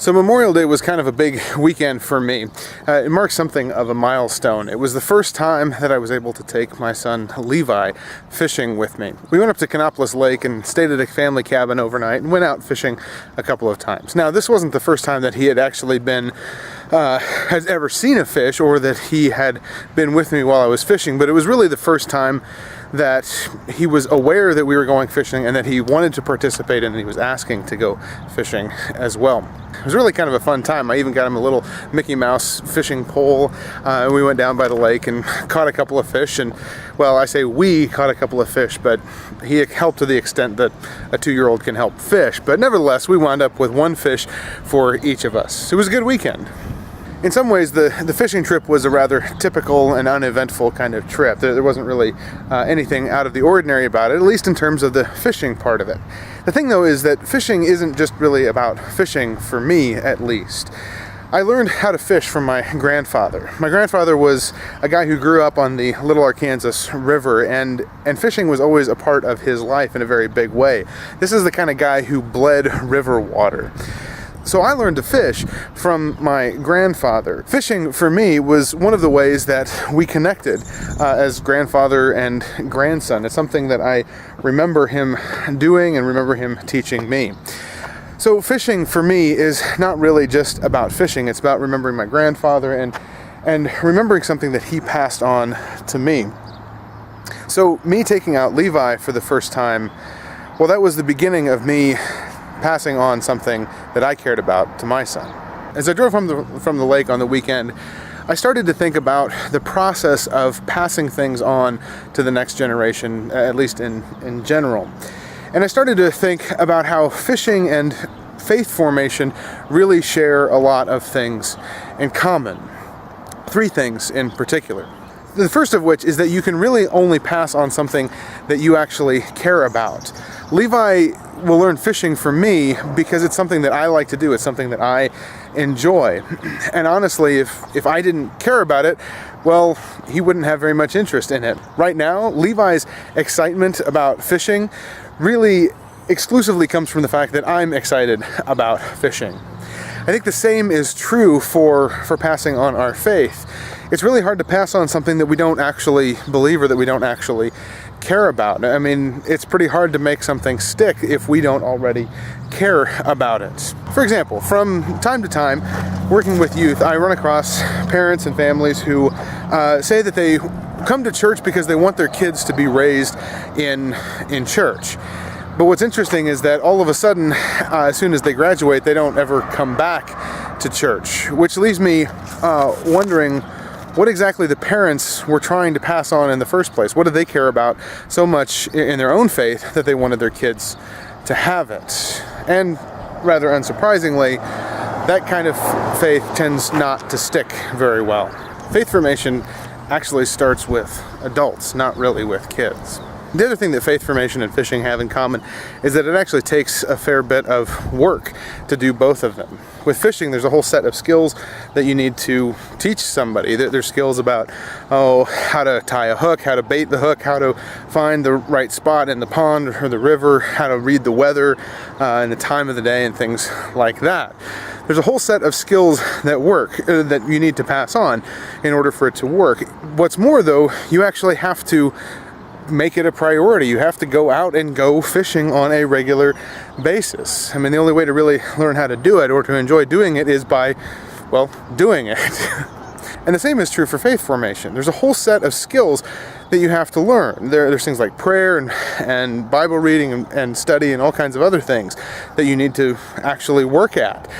So Memorial Day was kind of a big weekend for me. It marked something of a milestone. It was the first time that I was able to take my son Levi fishing with me. We went up to Canopolis Lake and stayed at a family cabin overnight and went out fishing a couple of times. Now, this wasn't the first time that he had actually has ever seen a fish, or that he had been with me while I was fishing, but it was really the first time that he was aware that we were going fishing and that he wanted to participate and he was asking to go fishing as well. It was really kind of a fun time. I even got him a little Mickey Mouse fishing pole. We went down by the lake and caught a couple of fish, and well, I say we caught a couple of fish, but he helped to the extent that a 2-year-old can help fish. But nevertheless, we wound up with one fish for each of us. It was a good weekend. In some ways, the fishing trip was a rather typical and uneventful kind of trip. There wasn't really anything out of the ordinary about it, at least in terms of the fishing part of it. The thing, though, is that fishing isn't just really about fishing, for me at least. I learned how to fish from my grandfather. My grandfather was a guy who grew up on the Little Arkansas River, and fishing was always a part of his life in a very big way. This is the kind of guy who bled river water. So I learned to fish from my grandfather. Fishing, for me, was one of the ways that we connected as grandfather and grandson. It's something that I remember him doing and remember him teaching me. So fishing, for me, is not really just about fishing. It's about remembering my grandfather and remembering something that he passed on to me. So me taking out Levi for the first time, well, that was the beginning of me passing on something that I cared about to my son. As I drove from the lake on the weekend, I started to think about the process of passing things on to the next generation, at least in general. And I started to think about how fishing and faith formation really share a lot of things in common. 3 things in particular. The first of which is that you can really only pass on something that you actually care about. Levi will learn fishing from me because it's something that I like to do. It's something that I enjoy. And honestly, if I didn't care about it, well, he wouldn't have very much interest in it. Right now, Levi's excitement about fishing really exclusively comes from the fact that I'm excited about fishing. I think the same is true for passing on our faith. It's really hard to pass on something that we don't actually believe or that we don't actually care about. I mean, it's pretty hard to make something stick if we don't already care about it. For example, from time to time, working with youth, I run across parents and families who say that they come to church because they want their kids to be raised in church. But what's interesting is that all of a sudden, as soon as they graduate, they don't ever come back to church, which leaves me wondering what exactly the parents were trying to pass on in the first place. What did they care about so much in their own faith that they wanted their kids to have it? And rather unsurprisingly, that kind of faith tends not to stick very well. Faith formation actually starts with adults, not really with kids. The other thing that faith formation and fishing have in common is that it actually takes a fair bit of work to do both of them. With fishing, there's a whole set of skills that you need to teach somebody. There's skills about, how to tie a hook, how to bait the hook, how to find the right spot in the pond or the river, how to read the weather and the time of the day and things like that. There's a whole set of skills that that you need to pass on in order for it to work. What's more, though, you actually have to make it a priority. You have to go out and go fishing on a regular basis. I mean, the only way to really learn how to do it or to enjoy doing it is by, doing it. And the same is true for faith formation. There's a whole set of skills that you have to learn. There's things like prayer and Bible reading and study and all kinds of other things that you need to actually work at.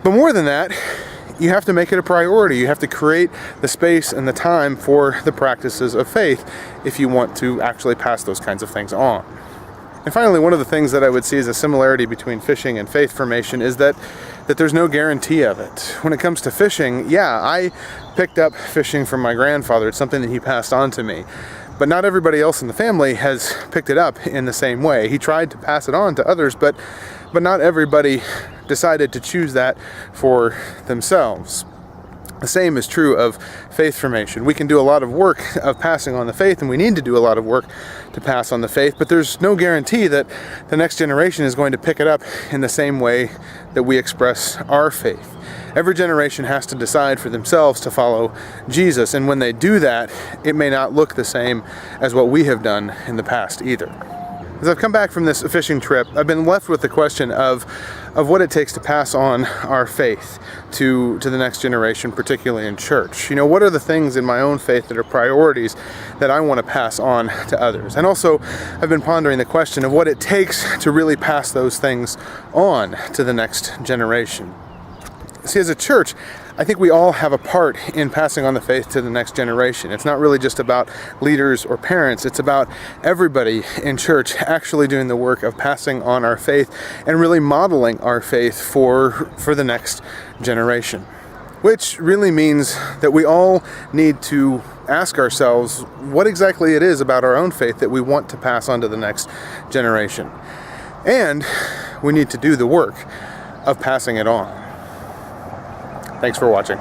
But more than that, you have to make it a priority. You have to create the space and the time for the practices of faith if you want to actually pass those kinds of things on. And finally, one of the things that I would see as a similarity between fishing and faith formation is that there's no guarantee of it. When it comes to fishing, I picked up fishing from my grandfather. It's something that he passed on to me. But not everybody else in the family has picked it up in the same way. He tried to pass it on to others, but not everybody decided to choose that for themselves. The same is true of faith formation. We can do a lot of work of passing on the faith, and we need to do a lot of work to pass on the faith, but there's no guarantee that the next generation is going to pick it up in the same way that we express our faith. Every generation has to decide for themselves to follow Jesus, and when they do that, it may not look the same as what we have done in the past either. As I've come back from this fishing trip, I've been left with the question of what it takes to pass on our faith to the next generation, particularly in church. What are the things in my own faith that are priorities that I want to pass on to others? And also, I've been pondering the question of what it takes to really pass those things on to the next generation. See, as a church, I think we all have a part in passing on the faith to the next generation. It's not really just about leaders or parents. It's about everybody in church actually doing the work of passing on our faith and really modeling our faith for the next generation. Which really means that we all need to ask ourselves what exactly it is about our own faith that we want to pass on to the next generation. And we need to do the work of passing it on. Thanks for watching.